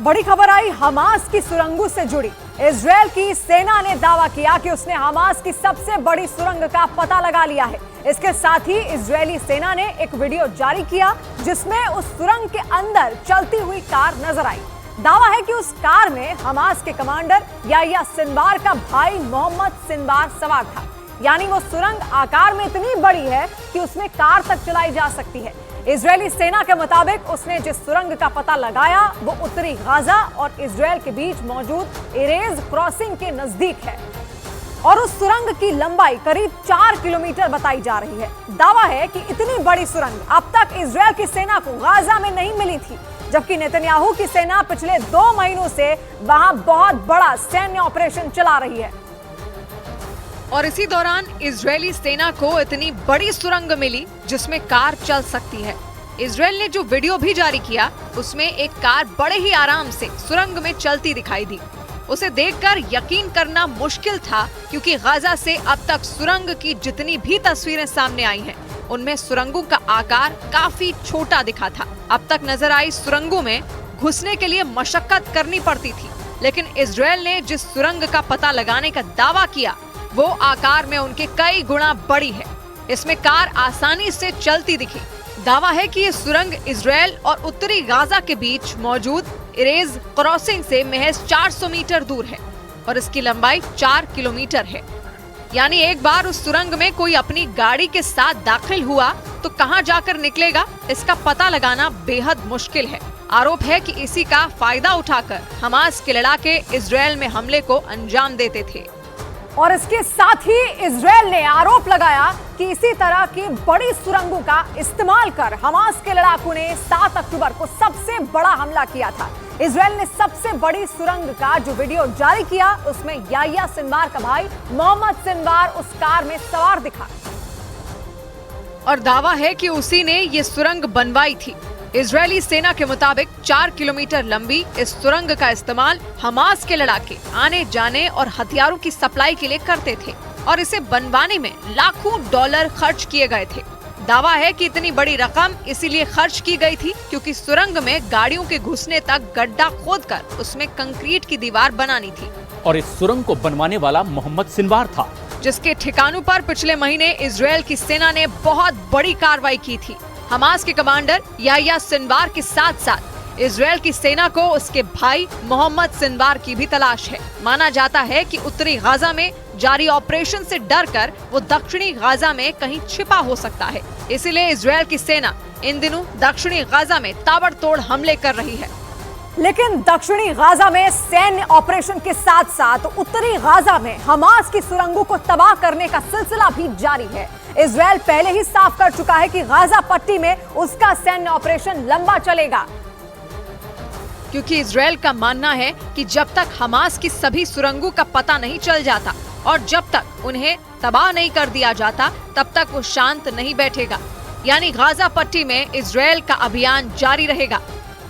बड़ी खबर आई हमास की सुरंगों से जुड़ी। इजरायल की सेना ने दावा किया कि उसने हमास की सबसे बड़ी सुरंग का पता लगा लिया है। इसके साथ ही इजरायली सेना ने एक वीडियो जारी किया जिसमें उस सुरंग के अंदर चलती हुई कार नजर आई। दावा है कि उस कार में हमास के कमांडर याह्या सिनवार का भाई मोहम्मद सिनवार सवार था। यानी वो सुरंग आकार में इतनी बड़ी है कि उसमें कार तक चलाई जा सकती है। इजरायली सेना के मुताबिक उसने जिस सुरंग का पता लगाया वो उत्तरी गाजा और इजरायल के बीच मौजूद इरेज क्रॉसिंग के नजदीक है और उस सुरंग की लंबाई करीब 4 किलोमीटर बताई जा रही है। दावा है कि इतनी बड़ी सुरंग अब तक इजरायल की सेना को गाजा में नहीं मिली थी, जबकि नेतन्याहू की सेना पिछले 2 महीनों से वहां बहुत बड़ा सैन्य ऑपरेशन चला रही है। और इसी दौरान इजरायली सेना को इतनी बड़ी सुरंग मिली जिसमें कार चल सकती है। इजरायल ने जो वीडियो भी जारी किया उसमें एक कार बड़े ही आराम से सुरंग में चलती दिखाई दी। उसे देखकर यकीन करना मुश्किल था क्योंकि गाजा से अब तक सुरंग की जितनी भी तस्वीरें सामने आई हैं उनमें सुरंगों का आकार काफी छोटा दिखा था। अब तक नजर आई सुरंगों में घुसने के लिए मशक्कत करनी पड़ती थी, लेकिन इजरायल ने जिस सुरंग का पता लगाने का दावा किया वो आकार में उनके कई गुना बड़ी है। इसमें कार आसानी से चलती दिखी। दावा है कि ये सुरंग इजरायल और उत्तरी गाजा के बीच मौजूद इरेज क्रॉसिंग से महज 400 मीटर दूर है और इसकी लंबाई 4 किलोमीटर है। यानी एक बार उस सुरंग में कोई अपनी गाड़ी के साथ दाखिल हुआ तो कहां जाकर निकलेगा इसका पता लगाना बेहद मुश्किल है। आरोप है कि इसी का फायदा उठाकर हमास के लड़ाके इजरायल में हमले को अंजाम देते थे। और इसके साथ ही इजरायल ने आरोप लगाया कि इसी तरह की बड़ी सुरंगों का इस्तेमाल कर हमास के लड़ाकों ने 7 अक्टूबर को सबसे बड़ा हमला किया था। इजरायल ने सबसे बड़ी सुरंग का जो वीडियो जारी किया उसमें याह्या सिनवार का भाई मोहम्मद सिनवार उस कार में सवार दिखा और दावा है कि उसी ने ये सुरंग बनवाई थी। इजरायली सेना के मुताबिक 4 किलोमीटर लंबी इस सुरंग का इस्तेमाल हमास के लड़ाके आने जाने और हथियारों की सप्लाई के लिए करते थे और इसे बनवाने में लाखों डॉलर खर्च किए गए थे। दावा है कि इतनी बड़ी रकम इसीलिए खर्च की गई थी क्योंकि सुरंग में गाड़ियों के घुसने तक गड्ढा खोदकर उसमें कंक्रीट की दीवार बनानी थी। और इस सुरंग को बनवाने वाला मोहम्मद सिनवार था, जिसके ठिकानों पर पिछले महीने इजरायल की सेना ने बहुत बड़ी कार्रवाई की थी। हमास के कमांडर याह्या सिनवार के साथ साथ इजरायल की सेना को उसके भाई मोहम्मद सिनवार की भी तलाश है। माना जाता है कि उत्तरी गाजा में जारी ऑपरेशन से डरकर वो दक्षिणी गाजा में कहीं छिपा हो सकता है। इसीलिए इजरायल की सेना इन दिनों दक्षिणी गाजा में ताबड़तोड़ हमले कर रही है। लेकिन दक्षिणी गाजा में सैन्य ऑपरेशन के साथ साथ उत्तरी गाजा में हमास की सुरंगों को तबाह करने का सिलसिला भी जारी है। इजरायल पहले ही साफ कर चुका है कि गाजा पट्टी में उसका सैन्य ऑपरेशन लंबा चलेगा, क्योंकि इजरायल का मानना है कि जब तक हमास की सभी सुरंगों का पता नहीं चल जाता और जब तक उन्हें तबाह नहीं कर दिया जाता तब तक वो शांत नहीं बैठेगा। यानी गाजा पट्टी में इजरायल का अभियान जारी रहेगा,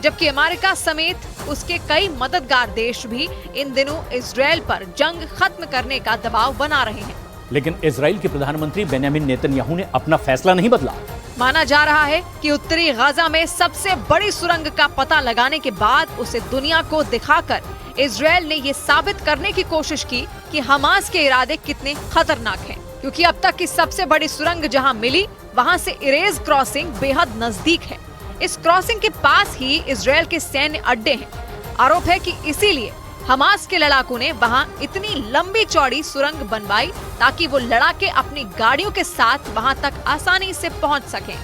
जबकि अमेरिका समेत उसके कई मददगार देश भी इन दिनों इजरायल पर जंग खत्म करने का दबाव बना रहे हैं। लेकिन इजराइल के प्रधानमंत्री बेंयामिन नेतन्याहू ने अपना फैसला नहीं बदला। माना जा रहा है कि उत्तरी गाजा में सबसे बड़ी सुरंग का पता लगाने के बाद उसे दुनिया को दिखाकर इजरायल ने ये साबित करने की कोशिश की कि हमास के इरादे कितने खतरनाक हैं, क्योंकि अब तक की सबसे बड़ी सुरंग जहां मिली वहां से इरेज क्रॉसिंग बेहद नजदीक है। इस क्रॉसिंग के पास ही इजरायल के सैन्य अड्डे हैं। आरोप है कि इसीलिए हमास के लड़ाकों ने वहां इतनी लंबी चौड़ी सुरंग बनवाई ताकि वो लड़ाके अपनी गाड़ियों के साथ वहां तक आसानी से पहुंच सकें।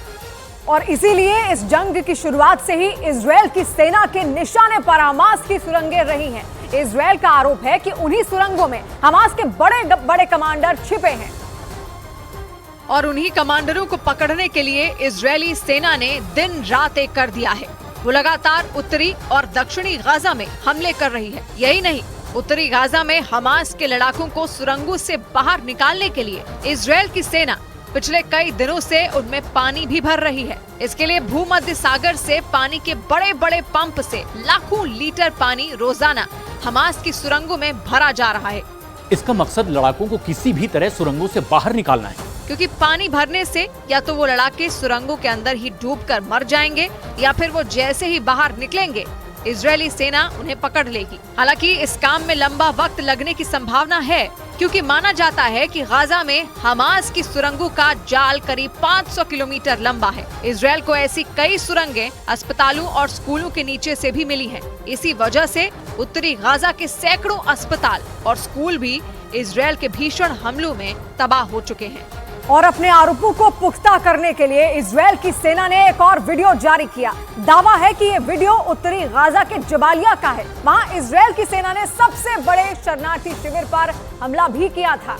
और इसीलिए इस जंग की शुरुआत से ही इजरायल की सेना के निशाने पर हमास की सुरंगें रही हैं। इजरायल का आरोप है कि उन्हीं सुरंगों में हमास के बड़े बड़े कमांडर छिपे हैं और उन्हीं कमांडरों को पकड़ने के लिए इजरायली सेना ने दिन रात एक कर दिया है। वो लगातार उत्तरी और दक्षिणी गाजा में हमले कर रही है। यही नहीं, उत्तरी गाजा में हमास के लड़ाकों को सुरंगों से बाहर निकालने के लिए इजरायल की सेना पिछले कई दिनों से उनमें पानी भी भर रही है। इसके लिए भूमध्य सागर से पानी के बड़े बड़े पंप से लाखों लीटर पानी रोजाना हमास की सुरंगों में भरा जा रहा है। इसका मकसद लड़ाकों को किसी भी तरह सुरंगों से बाहर निकालना है, क्योंकि पानी भरने से या तो वो लड़ाके सुरंगों के अंदर ही डूबकर मर जाएंगे या फिर वो जैसे ही बाहर निकलेंगे इजरायली सेना उन्हें पकड़ लेगी। हालांकि इस काम में लंबा वक्त लगने की संभावना है, क्योंकि माना जाता है कि गाजा में हमास की सुरंगों का जाल करीब 500 किलोमीटर लंबा है। इजरायल को ऐसी कई सुरंगें अस्पतालों और स्कूलों के नीचे से भी मिली हैं। इसी वजह से उत्तरी गाजा के सैकड़ों अस्पताल और स्कूल भी इजरायल के भीषण हमलों में तबाह हो चुके हैं। और अपने आरोपों को पुख्ता करने के लिए इजरायल की सेना ने एक और वीडियो जारी किया। दावा है कि ये वीडियो उत्तरी गाजा के जबालिया का है। वहां इजरायल की सेना ने सबसे बड़े शरणार्थी शिविर पर हमला भी किया था।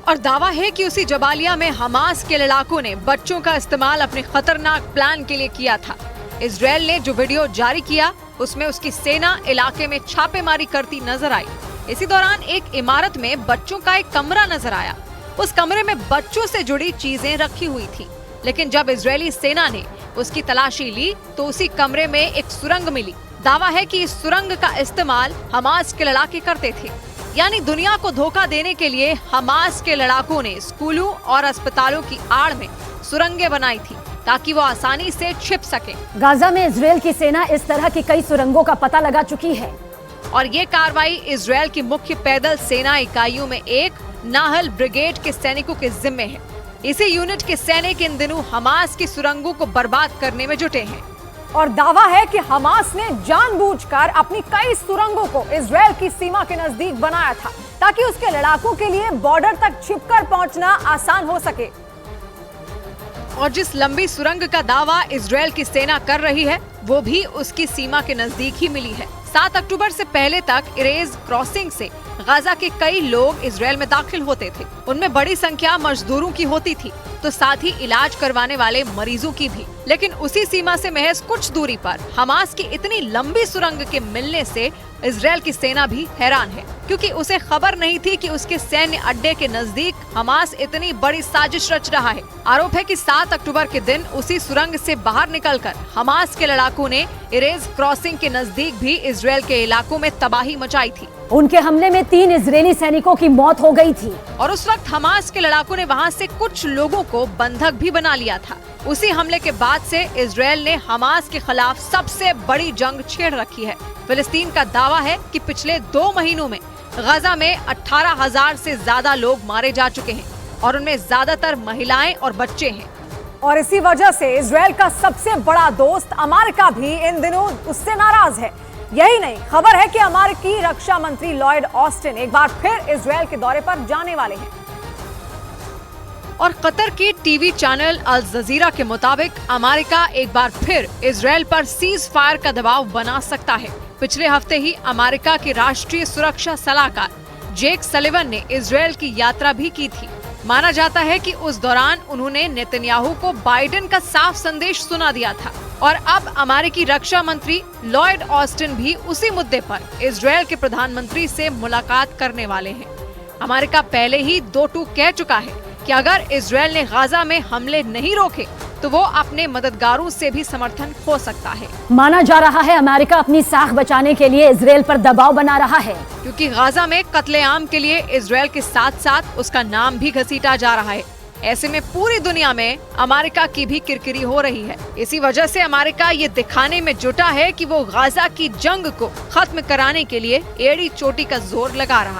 और दावा है कि उसी जबालिया में हमास के लड़ाकों ने बच्चों का इस्तेमाल अपने खतरनाक प्लान के लिए किया था। इजरायल ने जो वीडियो जारी किया उसमें उसकी सेना इलाके में छापेमारी करती नजर आई। इसी दौरान एक इमारत में बच्चों का एक कमरा नजर आया। उस कमरे में बच्चों से जुड़ी चीजें रखी हुई थी, लेकिन जब इजरायली सेना ने उसकी तलाशी ली तो उसी कमरे में एक सुरंग मिली। दावा है कि इस सुरंग का इस्तेमाल हमास के लड़ाके करते थे। यानी दुनिया को धोखा देने के लिए हमास के लड़ाकों ने स्कूलों और अस्पतालों की आड़ में सुरंगें बनाई थी ताकि वो आसानी से छिप सके। गाजा में इजरायल की सेना इस तरह की कई सुरंगों का पता लगा चुकी है और ये कार्रवाई इजरायल की मुख्य पैदल सेना इकाइयों में एक नाहल ब्रिगेड के सैनिकों के जिम्मे है। इसी यूनिट के सैनिक इन दिनों हमास की सुरंगों को बर्बाद करने में जुटे हैं। और दावा है कि हमास ने जानबूझकर अपनी कई सुरंगों को इजरायल की सीमा के नजदीक बनाया था ताकि उसके लड़ाकों के लिए बॉर्डर तक छिपकर पहुंचना आसान हो सके। और जिस लंबी सुरंग का दावा इजरायल की सेना कर रही है वो भी उसकी सीमा के नजदीक ही मिली है। 7 अक्टूबर से पहले तक इरेज क्रॉसिंग से गाजा के कई लोग इजरायल में दाखिल होते थे। उनमें बड़ी संख्या मजदूरों की होती थी, तो साथ ही इलाज करवाने वाले मरीजों की भी। लेकिन उसी सीमा से महज कुछ दूरी पर हमास की इतनी लंबी सुरंग के मिलने से इजरायल की सेना भी हैरान है, क्योंकि उसे खबर नहीं थी कि उसके सैन्य अड्डे के नजदीक हमास इतनी बड़ी साजिश रच रहा है। आरोप है कि 7 अक्टूबर के दिन उसी सुरंग से बाहर निकलकर हमास के लड़ाकों ने इरेज क्रॉसिंग के नजदीक भी इजरायल के इलाकों में तबाही मचाई थी। उनके हमले में 3 इजरायली सैनिकों की मौत हो गई थी और उस वक्त हमास के लड़ाकों ने वहां से कुछ लोगों को बंधक भी बना लिया था। उसी हमले के बाद से इजरायल ने हमास के खिलाफ सबसे बड़ी जंग छेड़ रखी है। फिलिस्तीन का दावा है कि पिछले 2 महीनों में गाजा में 18,000 से ज्यादा लोग मारे जा चुके हैं और उनमें ज्यादातर महिलाएं और बच्चे हैं। और इसी वजह से इजरायल का सबसे बड़ा दोस्त अमेरिका भी इन दिनों उससे नाराज है। यही नहीं, खबर है कि अमेरिकी रक्षा मंत्री लॉयड ऑस्टिन एक बार फिर इजरायल के दौरे पर जाने वाले हैं। और कतर के टीवी चैनल अल जजीरा के मुताबिक अमेरिका एक बार फिर इजरायल पर सीज फायर का दबाव बना सकता है। पिछले हफ्ते ही अमेरिका के राष्ट्रीय सुरक्षा सलाहकार जेक सलिवन ने इजरायल की यात्रा भी की थी। माना जाता है कि उस दौरान उन्होंने नेतन्याहू को बाइडेन का साफ संदेश सुना दिया था। और अब अमेरिकी रक्षा मंत्री लॉयड ऑस्टिन भी उसी मुद्दे पर इजरायल के प्रधानमंत्री से मुलाकात करने वाले हैं। अमेरिका पहले ही 2 टूक कह चुका है कि अगर इजरायल ने गाजा में हमले नहीं रोके तो वो अपने मददगारों से भी समर्थन खो सकता है। माना जा रहा है अमेरिका अपनी साख बचाने के लिए इजरायल पर दबाव बना रहा है, क्योंकि गाजा में कत्लेआम के लिए इजरायल के साथ साथ उसका नाम भी घसीटा जा रहा है। ऐसे में पूरी दुनिया में अमेरिका की भी किरकिरी हो रही है। इसी वजह से अमेरिका ये दिखाने में जुटा है कि वो गाजा की जंग को खत्म कराने के लिए एड़ी चोटी का जोर लगा रहा है।